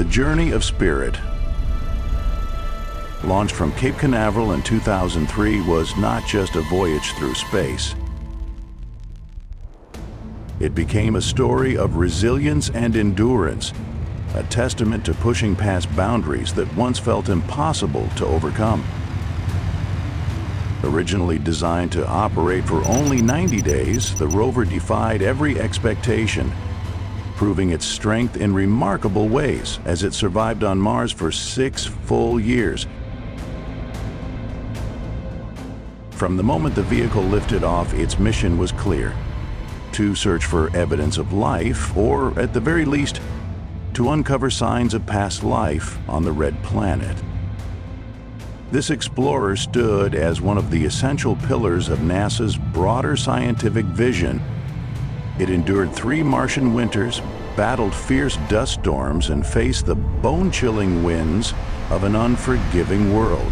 The Journey of Spirit, launched from Cape Canaveral in 2003, was not just a voyage through space. It became a story of resilience and endurance, a testament to pushing past boundaries that once felt impossible to overcome. Originally designed to operate for only 90 days, the rover defied every expectation, proving its strength in remarkable ways as it survived on Mars for 6 full years. From the moment the vehicle lifted off, its mission was clear: to search for evidence of life, or at the very least, to uncover signs of past life on the red planet. This explorer stood as one of the essential pillars of NASA's broader scientific vision. It endured 3 Martian winters, battled fierce dust storms, and faced the bone-chilling winds of an unforgiving world.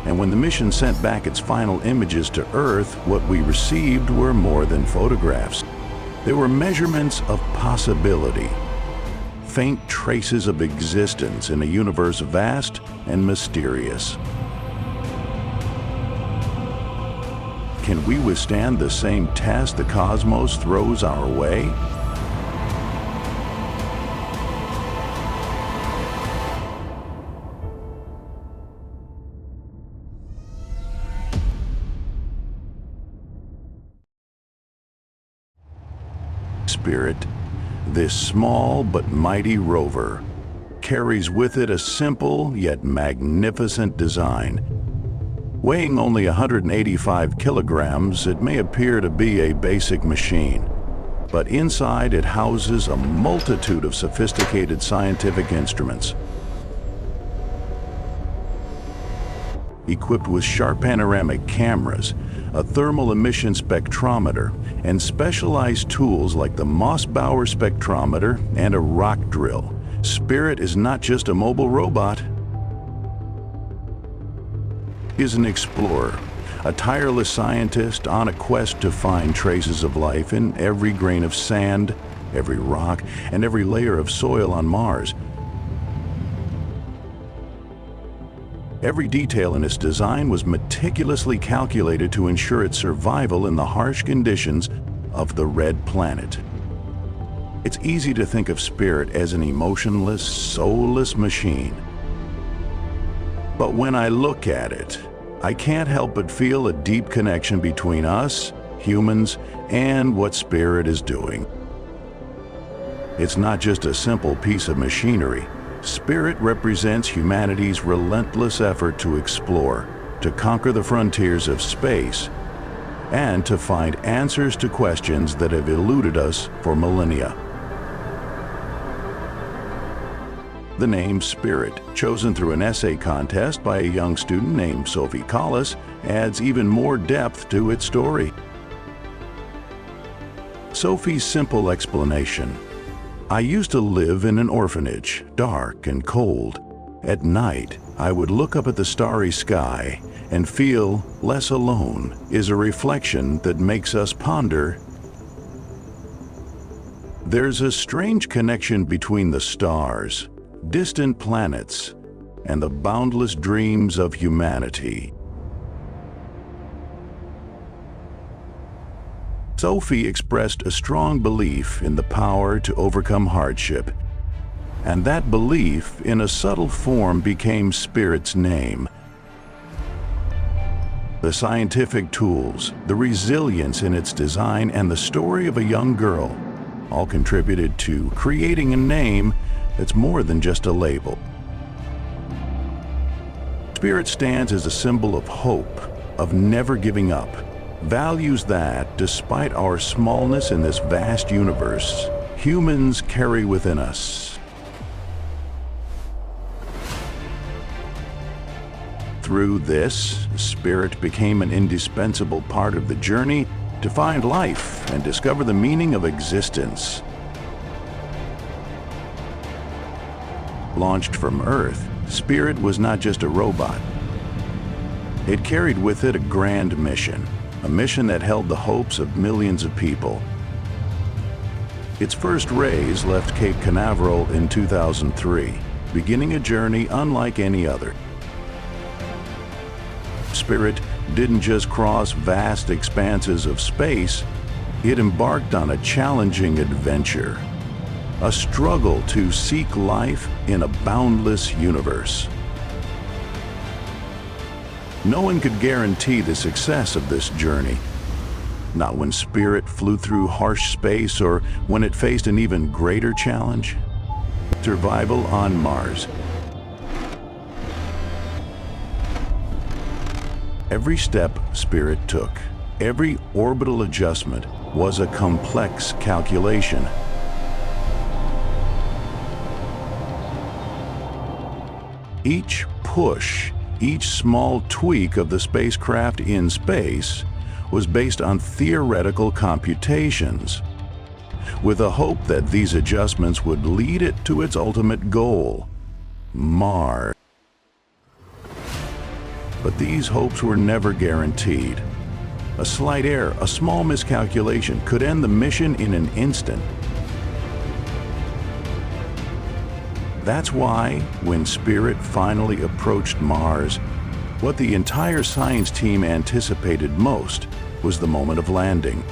And when the mission sent back its final images to Earth, what we received were more than photographs. They were measurements of possibility, faint traces of existence in a universe vast and mysterious. Can we withstand the same test the cosmos throws our way? Spirit, this small but mighty rover, carries with it a simple yet magnificent design. Weighing only 185 kilograms, it may appear to be a basic machine, but inside it houses a multitude of sophisticated scientific instruments. Equipped with sharp panoramic cameras, a thermal emission spectrometer, and specialized tools like the Mossbauer spectrometer and a rock drill, Spirit is not just a mobile robot. Is an explorer, a tireless scientist on a quest to find traces of life in every grain of sand, every rock, and every layer of soil on Mars. Every detail in its design was meticulously calculated to ensure its survival in the harsh conditions of the red planet. It's easy to think of Spirit as an emotionless, soulless machine. But when I look at it, I can't help but feel a deep connection between us, humans, and what Spirit is doing. It's not just a simple piece of machinery. Spirit represents humanity's relentless effort to explore, to conquer the frontiers of space, and to find answers to questions that have eluded us for millennia. The name Spirit, chosen through an essay contest by a young student named Sophie Collis, adds even more depth to its story. Sophie's simple explanation: I used to live in an orphanage, dark and cold. At night, I would look up at the starry sky and feel less alone, is a reflection that makes us ponder. There's a strange connection between the stars, distant planets, and the boundless dreams of humanity. Sophie expressed a strong belief in the power to overcome hardship, and that belief, in a subtle form, became Spirit's name. The scientific tools, the resilience in its design, and the story of a young girl all contributed to creating a name that's more than just a label. Spirit stands as a symbol of hope, of never giving up, values that, despite our smallness in this vast universe, humans carry within us. Through this, Spirit became an indispensable part of the journey to find life and discover the meaning of existence. Launched from Earth, Spirit was not just a robot. It carried with it a grand mission, a mission that held the hopes of millions of people. Its first rays left Cape Canaveral in 2003, beginning a journey unlike any other. Spirit didn't just cross vast expanses of space, it embarked on a challenging adventure, a struggle to seek life in a boundless universe. No one could guarantee the success of this journey, not when Spirit flew through harsh space or when it faced an even greater challenge: survival on Mars. Every step Spirit took, every orbital adjustment was a complex calculation. Each push, each small tweak of the spacecraft in space was based on theoretical computations, with a hope that these adjustments would lead it to its ultimate goal, Mars. But these hopes were never guaranteed. A slight error, a small miscalculation, could end the mission in an instant. That's why, when Spirit finally approached Mars, what the entire science team anticipated most was the moment of landing.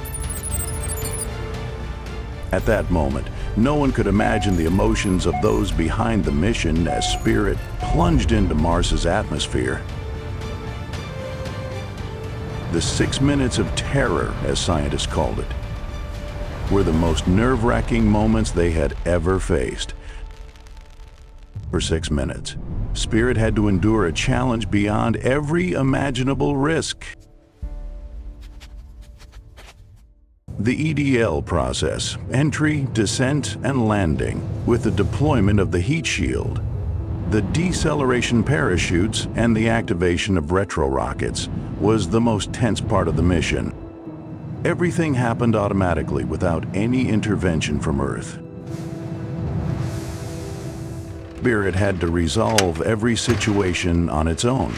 At that moment, no one could imagine the emotions of those behind the mission as Spirit plunged into Mars's atmosphere. The 6 minutes of terror, as scientists called it, were the most nerve-wracking moments they had ever faced. For 6 minutes, Spirit had to endure a challenge beyond every imaginable risk. The EDL process, entry, descent, and landing, with the deployment of the heat shield, the deceleration parachutes, and the activation of retro-rockets, was the most tense part of the mission. Everything happened automatically without any intervention from Earth. Spirit had to resolve every situation on its own,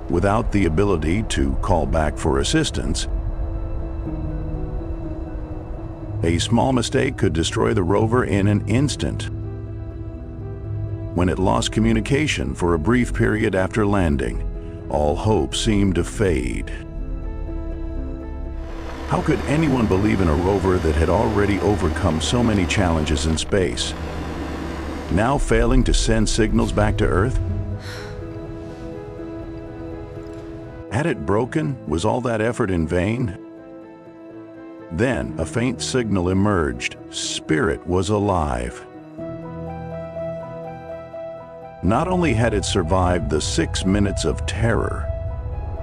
without the ability to call back for assistance. A small mistake could destroy the rover in an instant. When it lost communication for a brief period after landing, all hope seemed to fade. How could anyone believe in a rover that had already overcome so many challenges in space, now failing to send signals back to Earth? Had it broken? Was all that effort in vain? Then a faint signal emerged. Spirit was alive. Not only had it survived the 6 minutes of terror,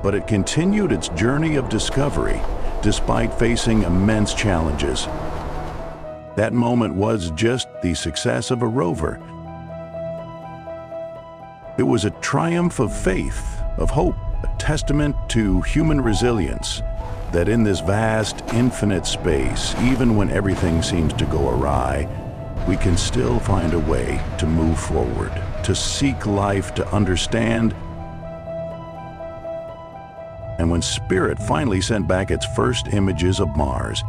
but it continued its journey of discovery despite facing immense challenges. That moment was just the success of a rover. It was a triumph of faith, of hope, a testament to human resilience, that in this vast, infinite space, even when everything seems to go awry, we can still find a way to move forward, to seek life, to understand. And when Spirit finally sent back its first images of Mars,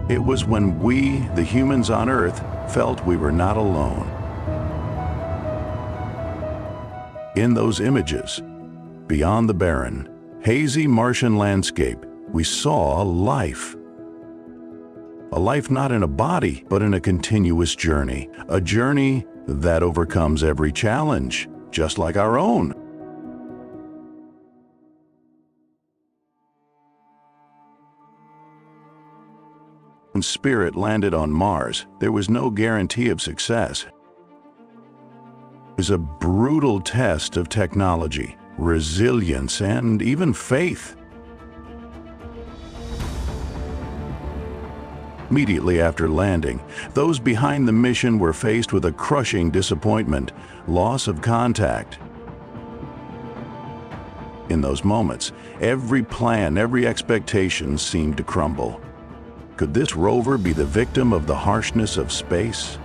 it was when we, the humans on Earth, felt we were not alone. In those images, beyond the barren, hazy Martian landscape, we saw life. A life not in a body, but in a continuous journey. A journey that overcomes every challenge, just like our own. When Spirit landed on Mars, there was no guarantee of success. It was a brutal test of technology, resilience, and even faith. Immediately after landing, those behind the mission were faced with a crushing disappointment, loss of contact. In those moments, every plan, every expectation seemed to crumble. Could this rover be the victim of the harshness of space?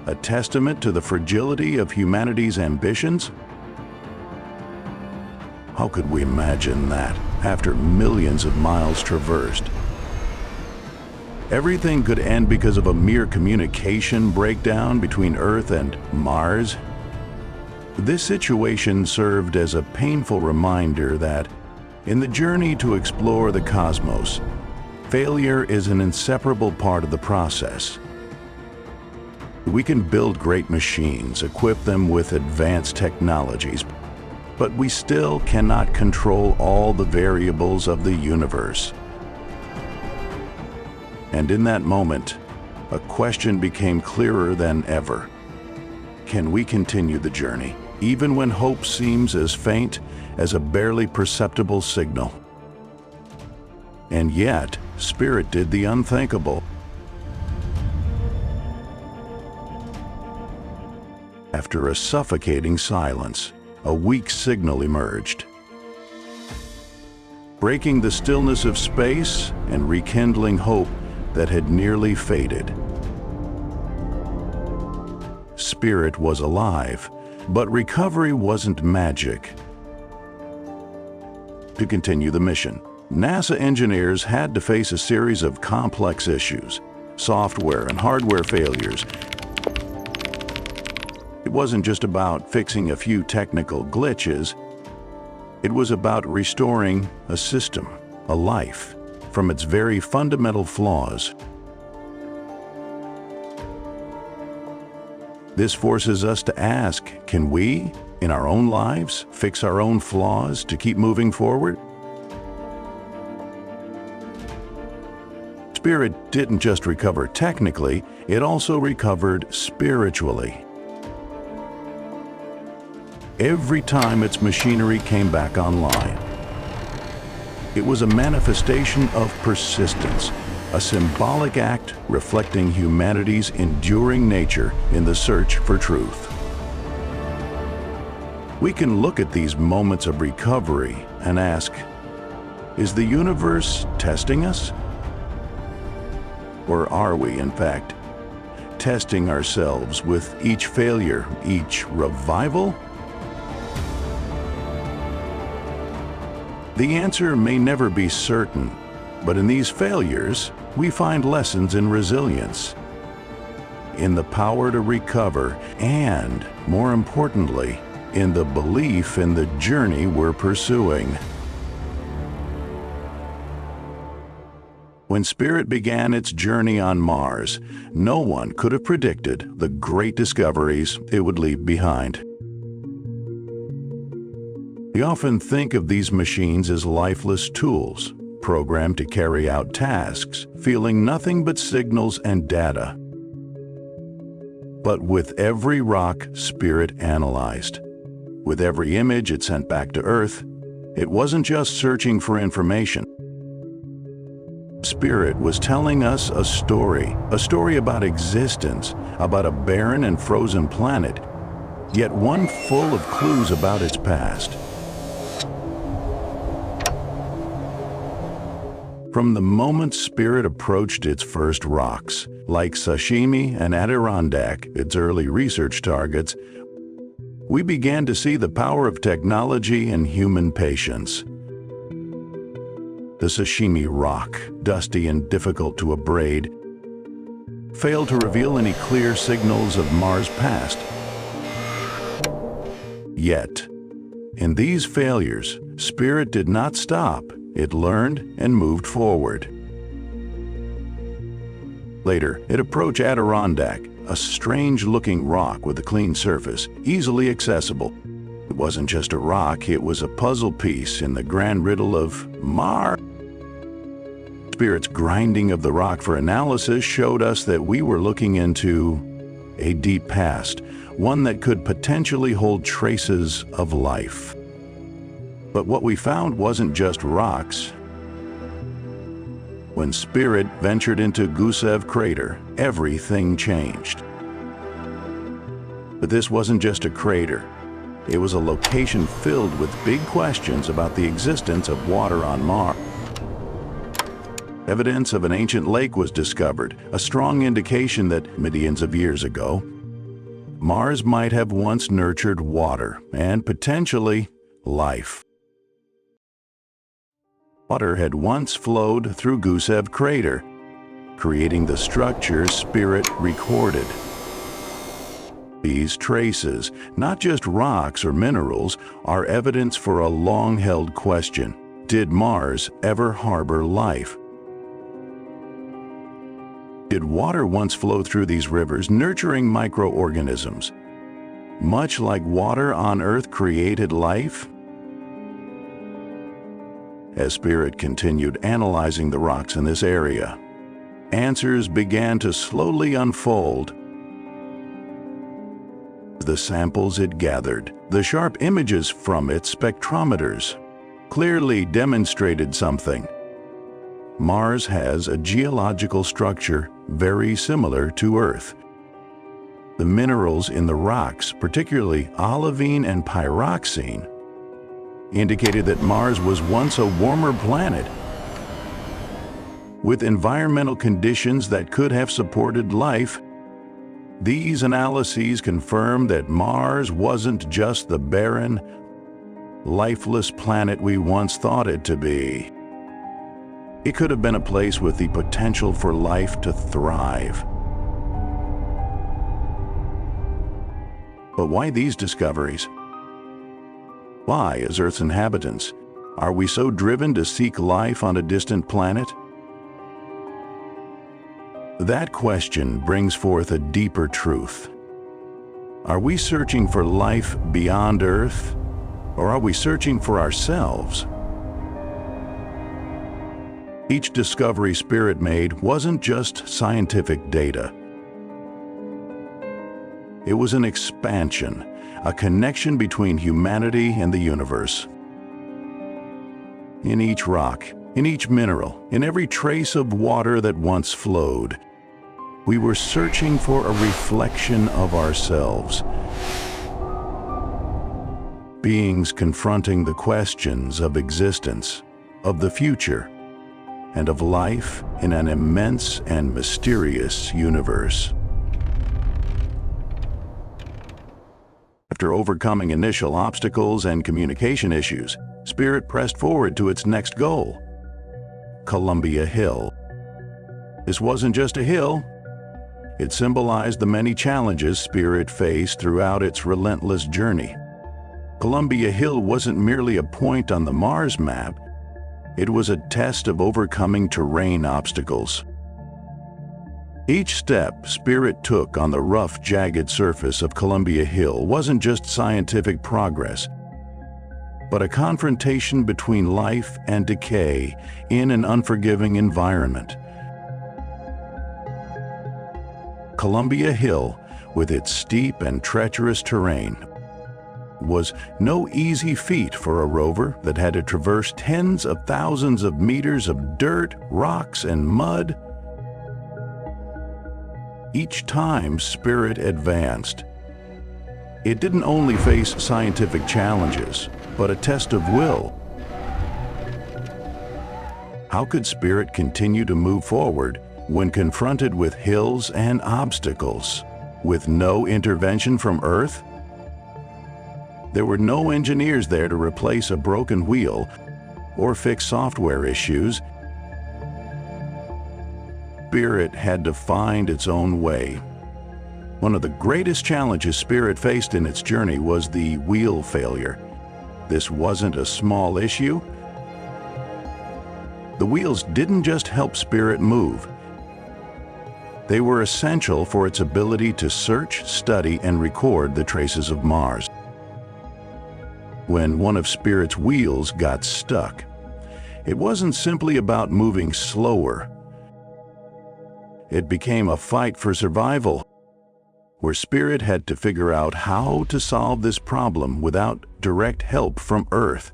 A testament to the fragility of humanity's ambitions? How could we imagine that after millions of miles traversed? Everything could end because of a mere communication breakdown between Earth and Mars. This situation served as a painful reminder that, in the journey to explore the cosmos, failure is an inseparable part of the process. We can build great machines, equip them with advanced technologies, but we still cannot control all the variables of the universe. And in that moment, a question became clearer than ever. Can we continue the journey, even when hope seems as faint as a barely perceptible signal? And yet, Spirit did the unthinkable. After a suffocating silence, a weak signal emerged, breaking the stillness of space and rekindling hope that had nearly faded. Spirit was alive, but recovery wasn't magic. To continue the mission, NASA engineers had to face a series of complex issues, software and hardware failures. It wasn't just about fixing a few technical glitches. It was about restoring a system, a life, from its very fundamental flaws. This forces us to ask, can we, in our own lives, fix our own flaws to keep moving forward? Spirit didn't just recover technically, it also recovered spiritually. Every time its machinery came back online, it was a manifestation of persistence, a symbolic act reflecting humanity's enduring nature in the search for truth. We can look at these moments of recovery and ask, is the universe testing us? Or are we, in fact, testing ourselves with each failure, each revival? The answer may never be certain, but in these failures, we find lessons in resilience, in the power to recover, and, more importantly, in the belief in the journey we're pursuing. When Spirit began its journey on Mars, no one could have predicted the great discoveries it would leave behind. We often think of these machines as lifeless tools, programmed to carry out tasks, feeling nothing but signals and data. But with every rock Spirit analyzed, with every image it sent back to Earth, it wasn't just searching for information. Spirit was telling us a story about existence, about a barren and frozen planet, yet one full of clues about its past. From the moment Spirit approached its first rocks, like sashimi and Adirondack, its early research targets, we began to see the power of technology and human patience. The sashimi rock, dusty and difficult to abrade, failed to reveal any clear signals of Mars' past. Yet, in these failures, Spirit did not stop. It learned and moved forward. Later, it approached Adirondack, a strange-looking rock with a clean surface, easily accessible. It wasn't just a rock, it was a puzzle piece in the grand riddle of Mars. Spirit's grinding of the rock for analysis showed us that we were looking into a deep past, one that could potentially hold traces of life. But what we found wasn't just rocks. When Spirit ventured into Gusev crater, everything changed. But this wasn't just a crater. It was a location filled with big questions about the existence of water on Mars. Evidence of an ancient lake was discovered, a strong indication that millions of years ago, Mars might have once nurtured water and potentially life. Water had once flowed through Gusev crater, creating the structure Spirit recorded. These traces, not just rocks or minerals, are evidence for a long-held question. Did Mars ever harbor life? Did water once flow through these rivers, nurturing microorganisms, much like water on Earth created life? As Spirit continued analyzing the rocks in this area, answers began to slowly unfold. The samples it gathered, the sharp images from its spectrometers, clearly demonstrated something. Mars has a geological structure very similar to Earth. The minerals in the rocks, particularly olivine and pyroxene, indicated that Mars was once a warmer planet with environmental conditions that could have supported life. These analyses confirm that Mars wasn't just the barren, lifeless planet we once thought it to be. It could have been a place with the potential for life to thrive. But why these discoveries? Why, as Earth's inhabitants, are we so driven to seek life on a distant planet? That question brings forth a deeper truth. Are we searching for life beyond Earth, or are we searching for ourselves? Each discovery Spirit made wasn't just scientific data. It was an expansion, a connection between humanity and the universe. In each rock, in each mineral, in every trace of water that once flowed, we were searching for a reflection of ourselves. Beings confronting the questions of existence, of the future, and of life in an immense and mysterious universe. After overcoming initial obstacles and communication issues, Spirit pressed forward to its next goal, Columbia Hill. This wasn't just a hill. It symbolized the many challenges Spirit faced throughout its relentless journey. Columbia Hill wasn't merely a point on the Mars map. It was a test of overcoming terrain obstacles. Each step Spirit took on the rough, jagged surface of Columbia Hill wasn't just scientific progress, but a confrontation between life and decay in an unforgiving environment. Columbia Hill, with its steep and treacherous terrain, was no easy feat for a rover that had to traverse tens of thousands of meters of dirt, rocks, and mud. Each time Spirit advanced, it didn't only face scientific challenges, but a test of will. How could Spirit continue to move forward when confronted with hills and obstacles, with no intervention from Earth? There were no engineers there to replace a broken wheel or fix software issues. Spirit had to find its own way. One of the greatest challenges Spirit faced in its journey was the wheel failure. This wasn't a small issue. The wheels didn't just help Spirit move. They were essential for its ability to search, study, and record the traces of Mars. When one of Spirit's wheels got stuck, it wasn't simply about moving slower. It became a fight for survival, where Spirit had to figure out how to solve this problem without direct help from Earth.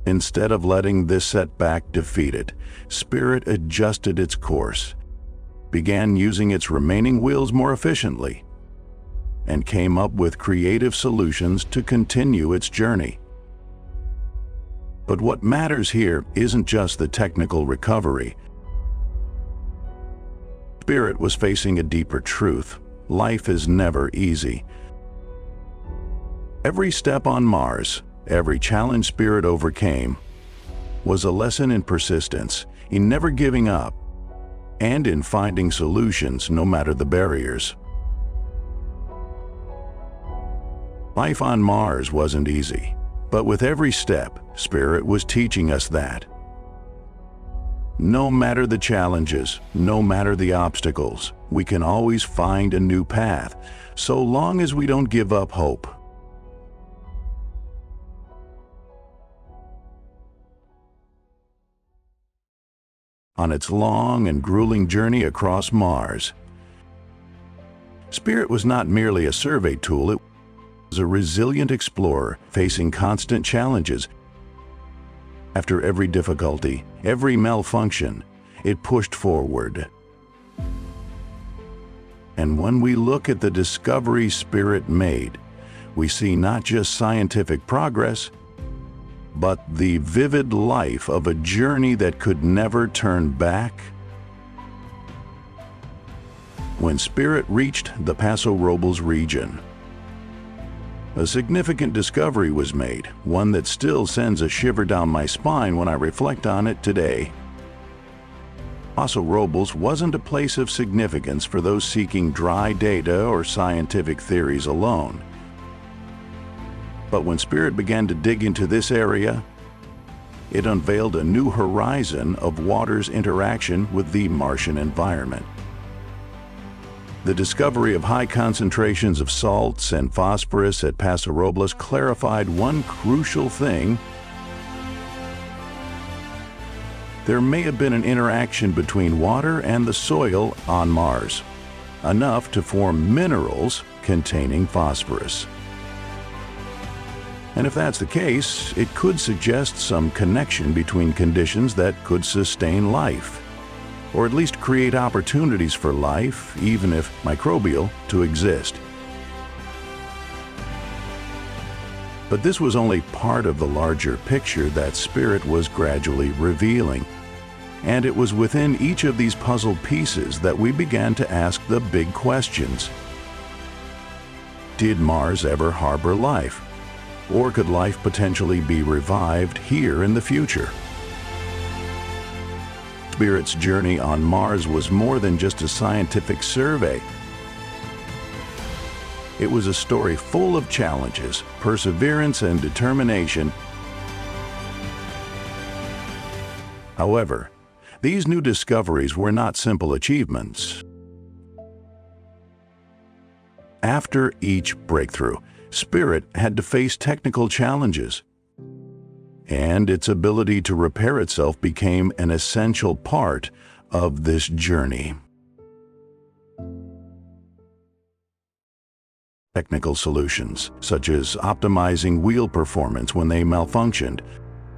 Instead of letting this setback defeat it, Spirit adjusted its course, began using its remaining wheels more efficiently, and came up with creative solutions to continue its journey. But what matters here isn't just the technical recovery. Spirit was facing a deeper truth. Life is never easy. Every step on Mars, every challenge Spirit overcame, was a lesson in persistence, in never giving up, and in finding solutions no matter the barriers. Life on Mars wasn't easy, but with every step, Spirit was teaching us that. No matter the challenges, no matter the obstacles, we can always find a new path, so long as we don't give up hope. On its long and grueling journey across Mars, Spirit was not merely a survey tool, it was a resilient explorer facing constant challenges. After every difficulty, every malfunction, it pushed forward. And when we look at the discoveries Spirit made, we see not just scientific progress, but the vivid life of a journey that could never turn back. When Spirit reached the Paso Robles region, a significant discovery was made, one that still sends a shiver down my spine when I reflect on it today. Paso Robles wasn't a place of significance for those seeking dry data or scientific theories alone. But when Spirit began to dig into this area, it unveiled a new horizon of water's interaction with the Martian environment. The discovery of high concentrations of salts and phosphorus at Paso Robles clarified one crucial thing. There may have been an interaction between water and the soil on Mars, enough to form minerals containing phosphorus. And if that's the case, it could suggest some connection between conditions that could sustain life, or at least create opportunities for life, even if microbial, to exist. But this was only part of the larger picture that Spirit was gradually revealing. And it was within each of these puzzle pieces that we began to ask the big questions. Did Mars ever harbor life? Or could life potentially be revived here in the future? Spirit's journey on Mars was more than just a scientific survey. It was a story full of challenges, perseverance, and determination. However, these new discoveries were not simple achievements. After each breakthrough, Spirit had to face technical challenges, and its ability to repair itself became an essential part of this journey. Technical solutions, such as optimizing wheel performance when they malfunctioned,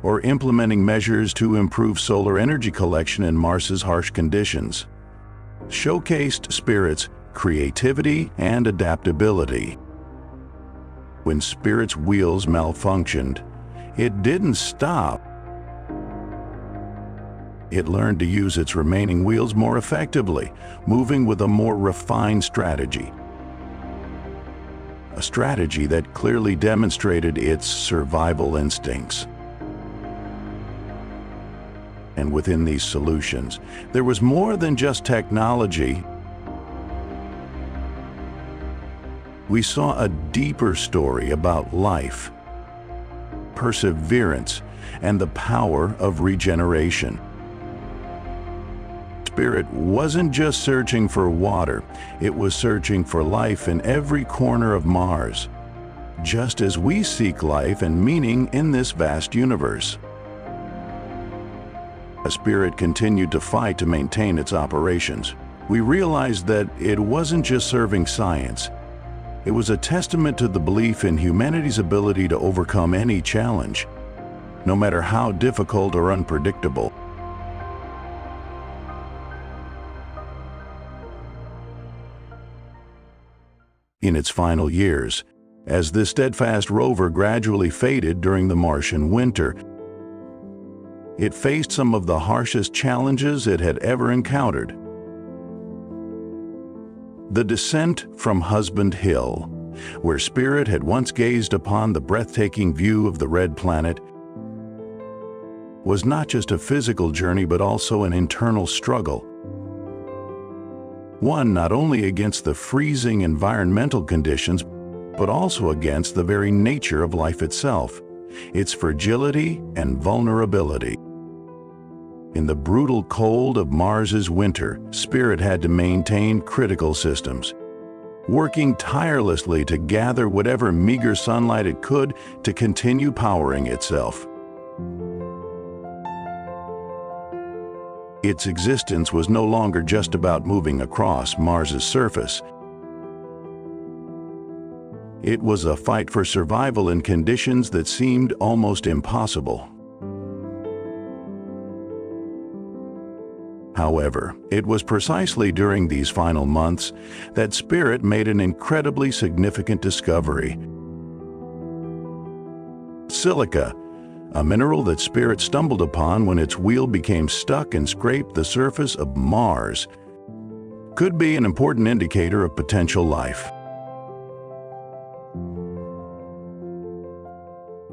or implementing measures to improve solar energy collection in Mars's harsh conditions, showcased Spirit's creativity and adaptability. When Spirit's wheels malfunctioned, it didn't stop. It learned to use its remaining wheels more effectively, moving with a more refined strategy. A strategy that clearly demonstrated its survival instincts. And within these solutions, there was more than just technology. We saw a deeper story about life, perseverance, and the power of regeneration. Spirit wasn't just searching for water, it was searching for life in every corner of Mars, just as we seek life and meaning in this vast universe. As Spirit continued to fight to maintain its operations, we realized that it wasn't just serving science. It was a testament to the belief in humanity's ability to overcome any challenge, no matter how difficult or unpredictable. In its final years, as the steadfast rover gradually faded during the Martian winter, it faced some of the harshest challenges it had ever encountered. The descent from Husband Hill, where Spirit had once gazed upon the breathtaking view of the red planet, was not just a physical journey but also an internal struggle. One not only against the freezing environmental conditions, but also against the very nature of life itself, its fragility and vulnerability. In the brutal cold of Mars's winter, Spirit had to maintain critical systems, working tirelessly to gather whatever meager sunlight it could to continue powering itself. Its existence was no longer just about moving across Mars's surface. It was a fight for survival in conditions that seemed almost impossible. However, it was precisely during these final months that Spirit made an incredibly significant discovery. Silica, a mineral that Spirit stumbled upon when its wheel became stuck and scraped the surface of Mars, could be an important indicator of potential life.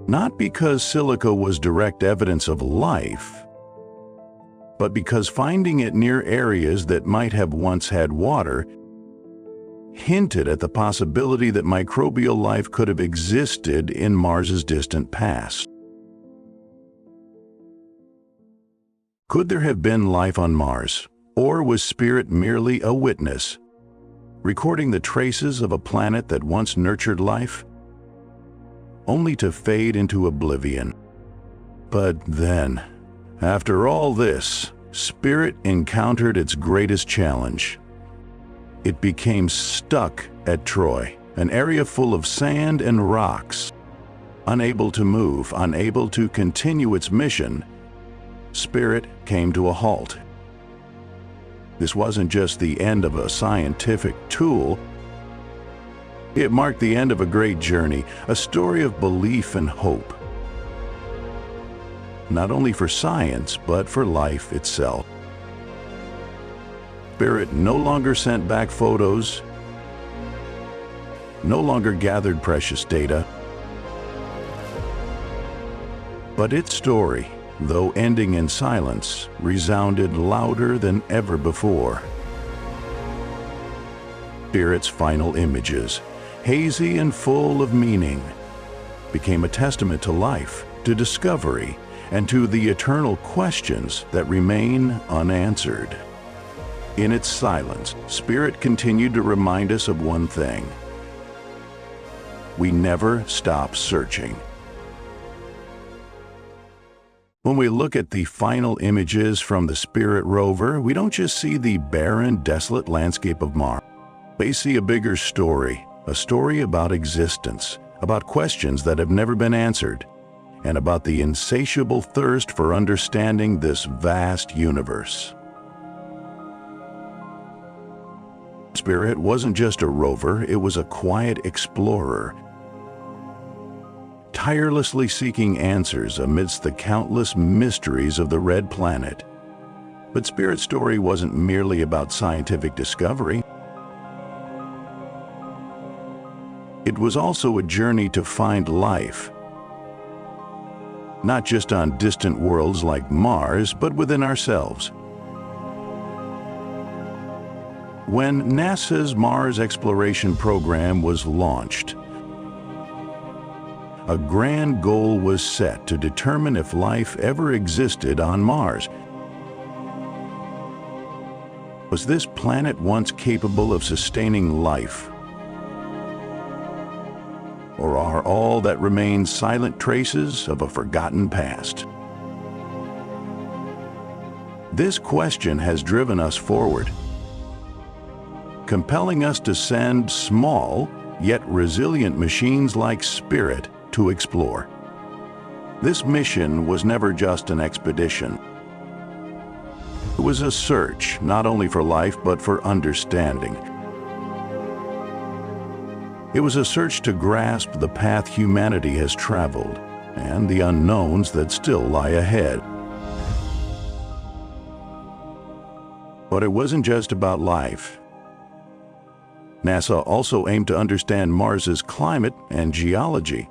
Not because silica was direct evidence of life, but because finding it near areas that might have once had water hinted at the possibility that microbial life could have existed in Mars's distant past. Could there have been life on Mars, or was Spirit merely a witness, recording the traces of a planet that once nurtured life, only to fade into oblivion? But then, after all this, Spirit encountered its greatest challenge. It became stuck at Troy, an area full of sand and rocks. Unable to move, unable to continue its mission, Spirit came to a halt. This wasn't just the end of a scientific tool. It marked the end of a great journey, a story of belief and hope. Not only for science, but for life itself. Spirit no longer sent back photos, no longer gathered precious data, but its story, though ending in silence, resounded louder than ever before. Spirit's final images, hazy and full of meaning, became a testament to life, to discovery, and to the eternal questions that remain unanswered. In its silence, Spirit continued to remind us of one thing: we never stop searching. When we look at the final images from the Spirit rover, we don't just see the barren, desolate landscape of Mars. We see a bigger story, a story about existence, about questions that have never been answered, and about the insatiable thirst for understanding this vast universe. Spirit wasn't just a rover, it was a quiet explorer, tirelessly seeking answers amidst the countless mysteries of the Red Planet. But Spirit's story wasn't merely about scientific discovery. It was also a journey to find life, not just on distant worlds like Mars, but within ourselves. When NASA's Mars exploration program was launched, a grand goal was set to determine if life ever existed on Mars. Was this planet once capable of sustaining life? Or are all that remains silent traces of a forgotten past? This question has driven us forward, compelling us to send small, yet resilient machines like Spirit to explore. This mission was never just an expedition. It was a search, not only for life, but for understanding. It was a search to grasp the path humanity has traveled and the unknowns that still lie ahead. But it wasn't just about life. NASA also aimed to understand Mars's climate and geology.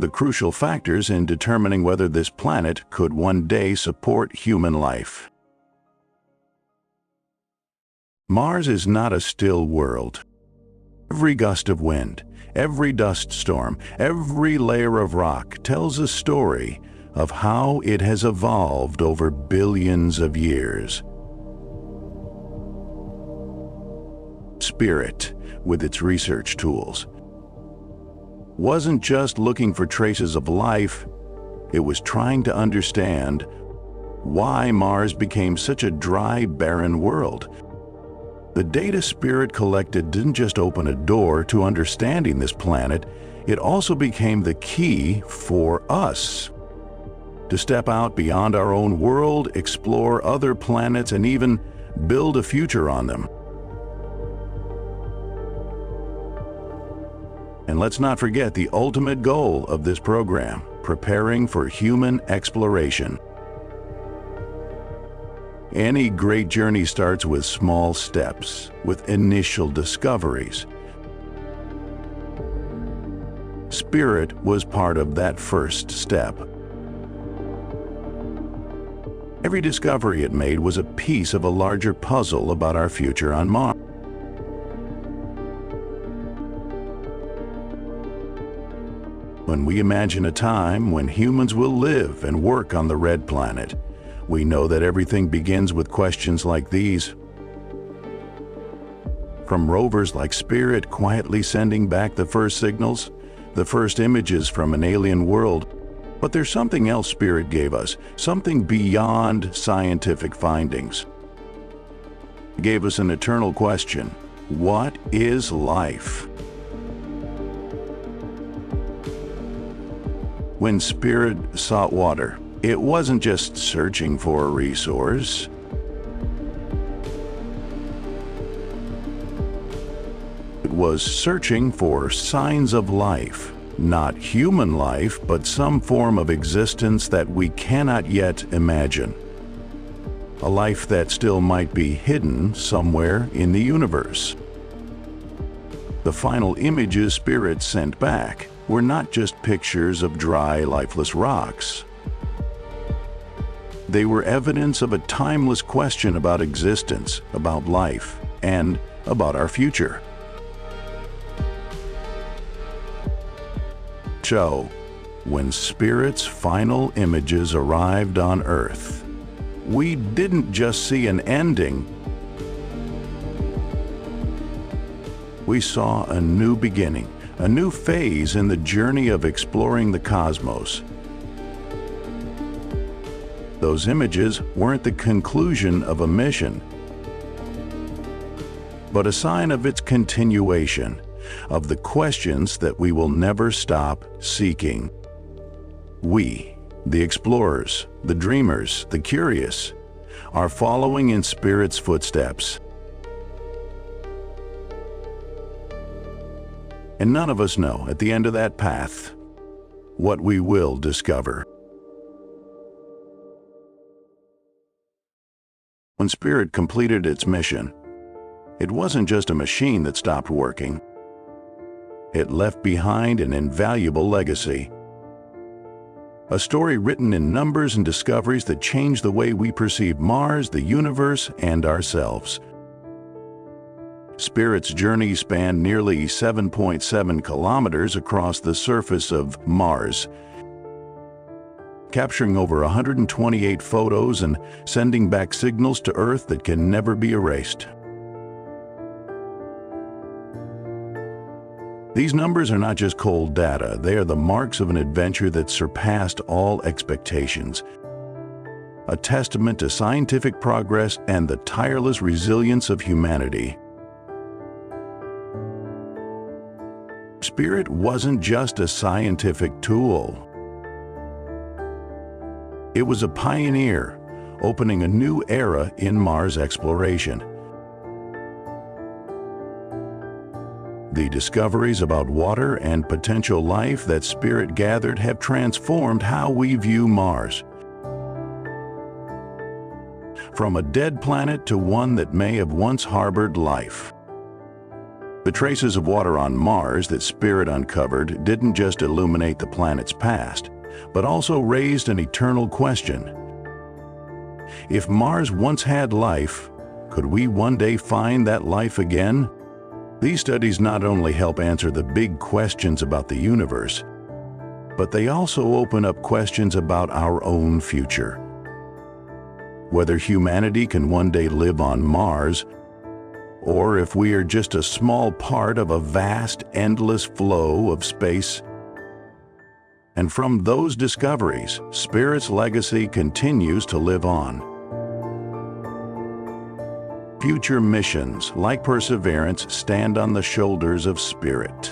the crucial factors in determining whether this planet could one day support human life. Mars is not a still world. Every gust of wind, every dust storm, every layer of rock tells a story of how it has evolved over billions of years. Spirit, with its research tools, wasn't just looking for traces of life, it was trying to understand why Mars became such a dry, barren world. The data Spirit collected didn't just open a door to understanding this planet, it also became the key for us to step out beyond our own world, explore other planets, and even build a future on them. And let's not forget the ultimate goal of this program, preparing for human exploration. Any great journey starts with small steps, with initial discoveries. Spirit was part of that first step. Every discovery it made was a piece of a larger puzzle about our future on Mars. When we imagine a time when humans will live and work on the red planet, we know that everything begins with questions like these. From rovers like Spirit quietly sending back the first signals, the first images from an alien world, but there's something else Spirit gave us, something beyond scientific findings. It gave us an eternal question: what is life? When Spirit sought water, it wasn't just searching for a resource. It was searching for signs of life. Not human life, but some form of existence that we cannot yet imagine. A life that still might be hidden somewhere in the universe. The final images Spirit sent back were not just pictures of dry, lifeless rocks. They were evidence of a timeless question about existence, about life, and about our future. So, when Spirit's final images arrived on Earth, we didn't just see an ending. We saw a new beginning, a new phase in the journey of exploring the cosmos. Those images weren't the conclusion of a mission, but a sign of its continuation, of the questions that we will never stop seeking. We, the explorers, the dreamers, the curious, are following in Spirit's footsteps. And none of us know, at the end of that path, what we will discover. When Spirit completed its mission, it wasn't just a machine that stopped working. It left behind an invaluable legacy. A story written in numbers and discoveries that changed the way we perceive Mars, the universe, and ourselves. Spirit's journey spanned nearly 7.7 kilometers across the surface of Mars, capturing over 128 photos and sending back signals to Earth that can never be erased. These numbers are not just cold data, they are the marks of an adventure that surpassed all expectations. A testament to scientific progress and the tireless resilience of humanity. Spirit wasn't just a scientific tool. It was a pioneer, opening a new era in Mars exploration. The discoveries about water and potential life that Spirit gathered have transformed how we view Mars. From a dead planet to one that may have once harbored life. The traces of water on Mars that Spirit uncovered didn't just illuminate the planet's past, but also raised an eternal question. If Mars once had life, could we one day find that life again? These studies not only help answer the big questions about the universe, but they also open up questions about our own future. Whether humanity can one day live on Mars, or if we are just a small part of a vast, endless flow of space. And from those discoveries, Spirit's legacy continues to live on. Future missions, like Perseverance, stand on the shoulders of Spirit.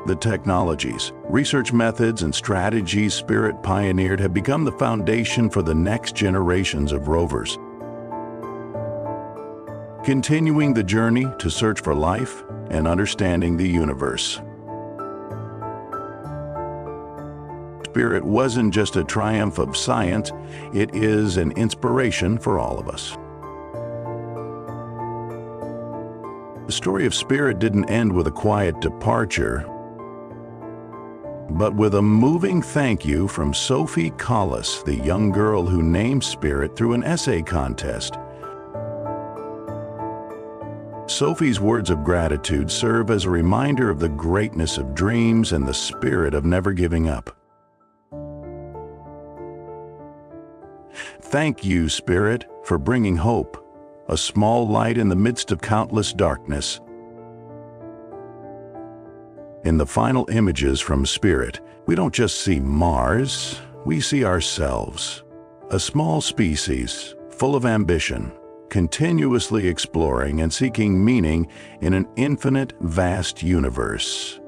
The technologies, research methods, and strategies Spirit pioneered have become the foundation for the next generations of rovers. Continuing the journey to search for life and understanding the universe. Spirit wasn't just a triumph of science, it is an inspiration for all of us. The story of Spirit didn't end with a quiet departure, but with a moving thank you from Sophie Collis, the young girl who named Spirit through an essay contest. Sophie's words of gratitude serve as a reminder of the greatness of dreams and the spirit of never giving up. Thank you, Spirit, for bringing hope, a small light in the midst of countless darkness. In the final images from Spirit, we don't just see Mars, we see ourselves, a small species full of ambition, continuously exploring and seeking meaning in an infinite, vast universe.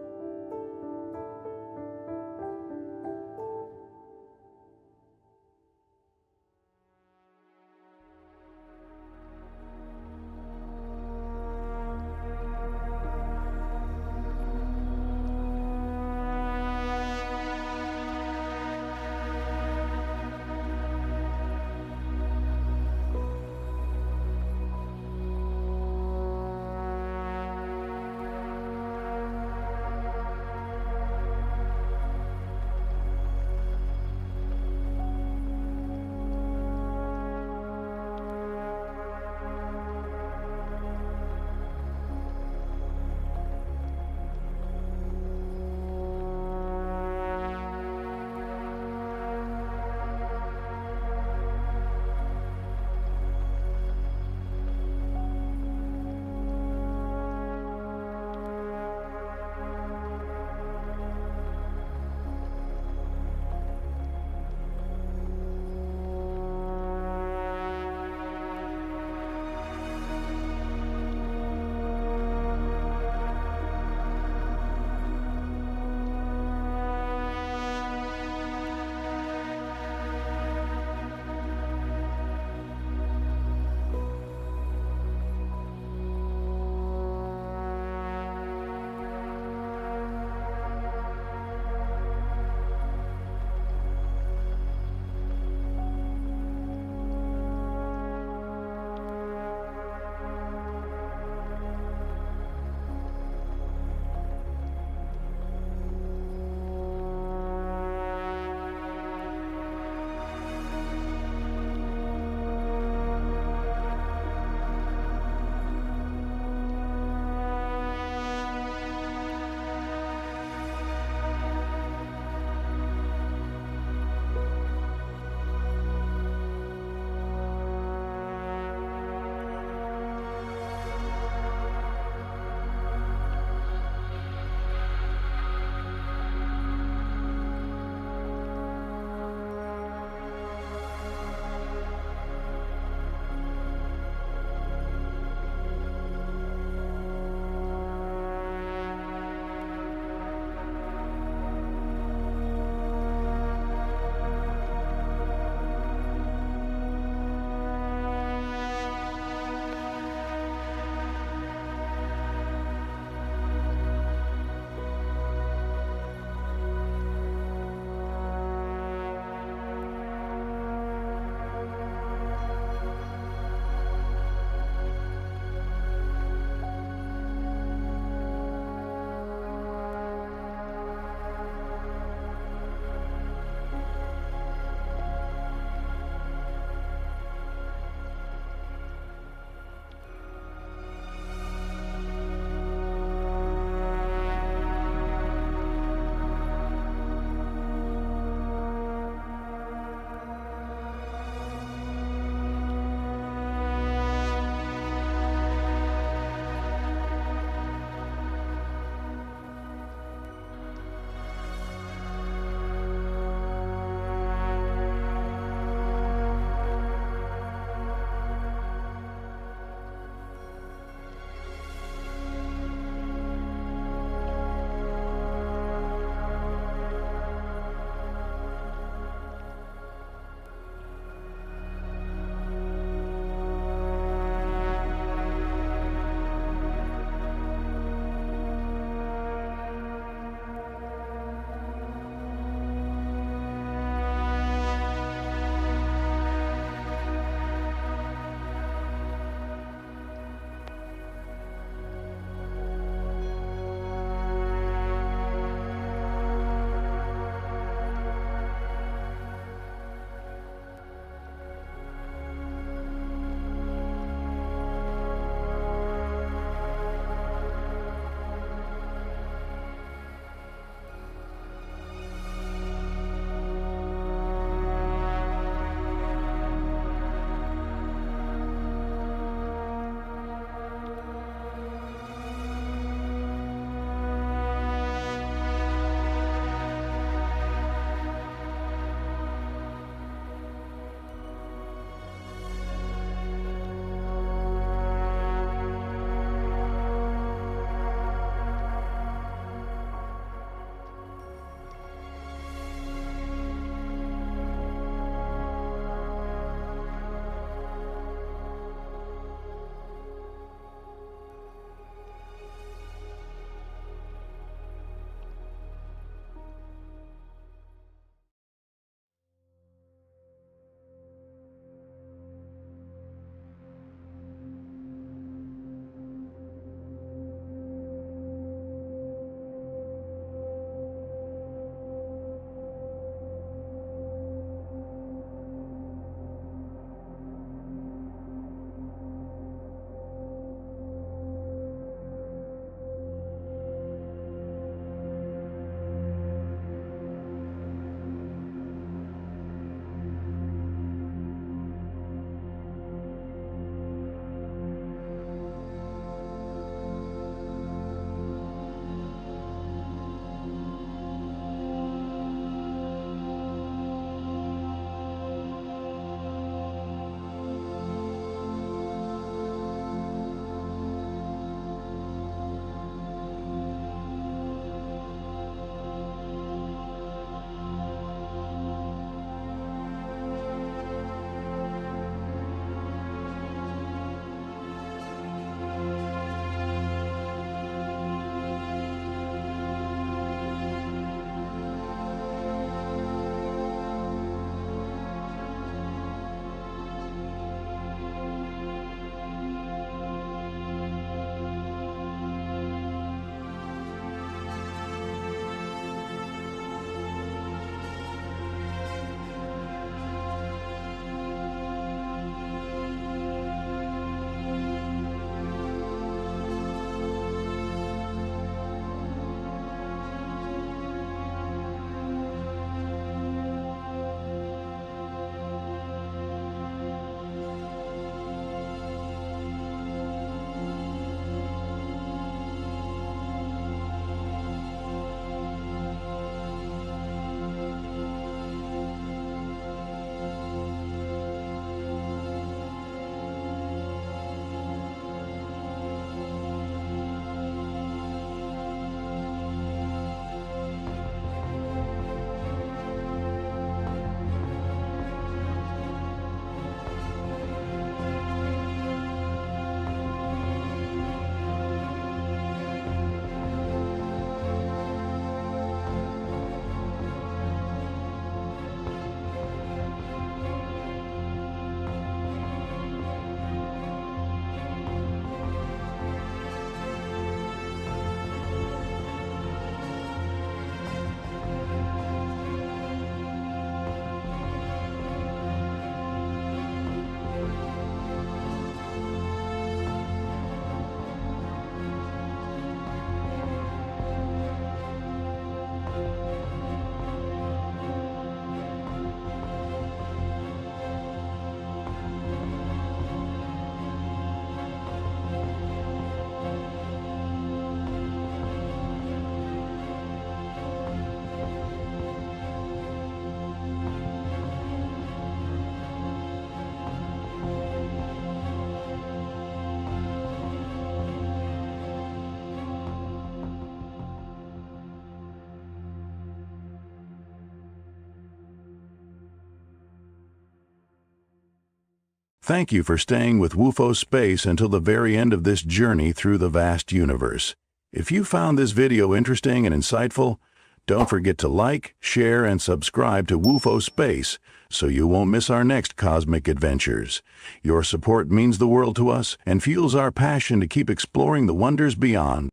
Thank you for staying with WUFO Space until the very end of this journey through the vast universe. If you found this video interesting and insightful, don't forget to like, share, and subscribe to WUFO Space so you won't miss our next cosmic adventures. Your support means the world to us and fuels our passion to keep exploring the wonders beyond.